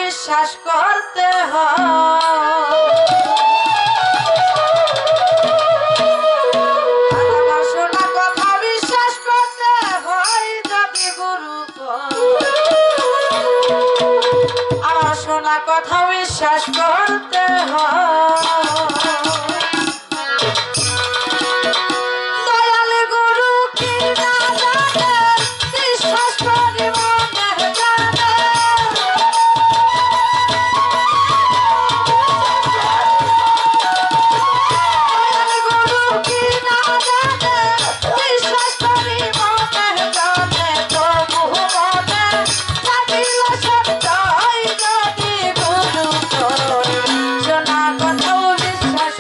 বিশ্বাস করতে হয়। আমার শোনা কথা বিশ্বাস করতে হয় যদি গুরু আমার শোনা কথা বিশ্বাস করতে হয়। দয়াল গুরু কি না জানে বিশ্বাস করি মনে জানে। দয়াল গুরু কি না জানে বিশ্বাস করি মনে জানে। তবু মনে থাকিল সত্যই যদি গুরু করি শোনা কথাও বিশ্বাস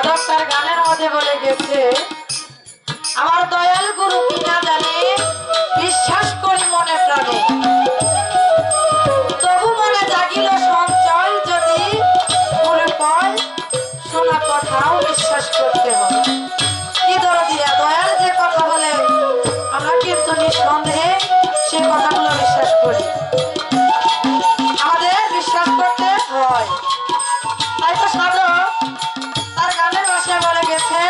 সাধক তার গানের মধ্যে বলে গেছে, আমার দয়াল গুরু কিনা জানে, বিশ্বাস করি মনে প্রাণে, তবু মনে জাগিল সঞ্চয়, যদি গুরু কয় শোনা কথাও বিশ্বাস করতে হবে। কি দরদিরা, দয়াল যে কথা বলে আমরা কিন্তু নিঃসন্দেহে সে কথাগুলো বিশ্বাস করি, আমাদের বিশ্বাস করতে হয়। তাই তো সাধক তার গানের ভাষায় বলে গেছে,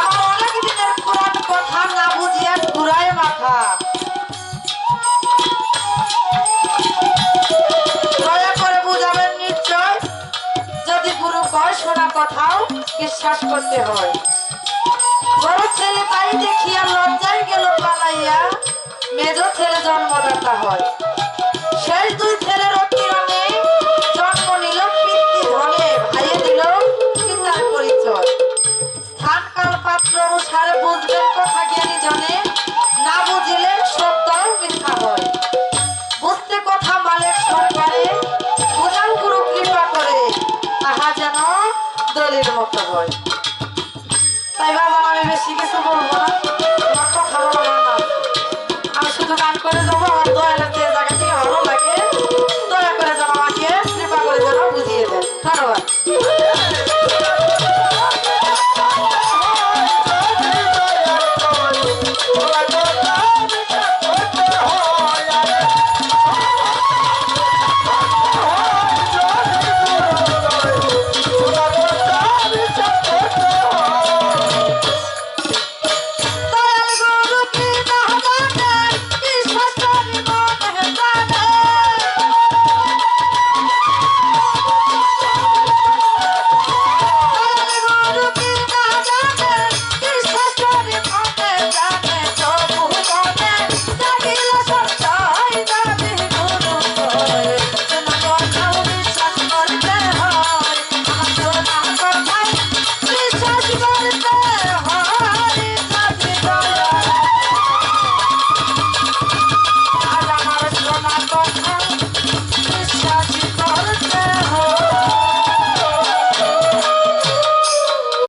আমার অনেক দিনের পুরান কথা না বুঝিয়া ঘুরায় মাথা, দয়া করে বুঝাবেন নিশ্চয়, যদি গুরু কয় শোনা কথাও বিশ্বাস করতে হয়। বড় ছেলে তাই দেখিয়া লজ্জায় গেল পালাইয়া, মেজ ছেলে জন্মদাতা হয়। শেষ দুই ছেলের অতিরণে জন্ম নিল পিতৃ ধনে, ভাইয়ে দিল পিতার পরিচয়। স্থান কাল পাত্র অনুসারে বুঝবেন কথা জ্ঞানী জনে, না বুঝিলে সত্য মিথ্যা হয়। বুঝতে কথা মালিক সরকারে, বুঝান গুরু কৃপা করে, তাহা যেন দলির মতো হয়। তাই বাবা আমি বেশি কিছু বলবো না।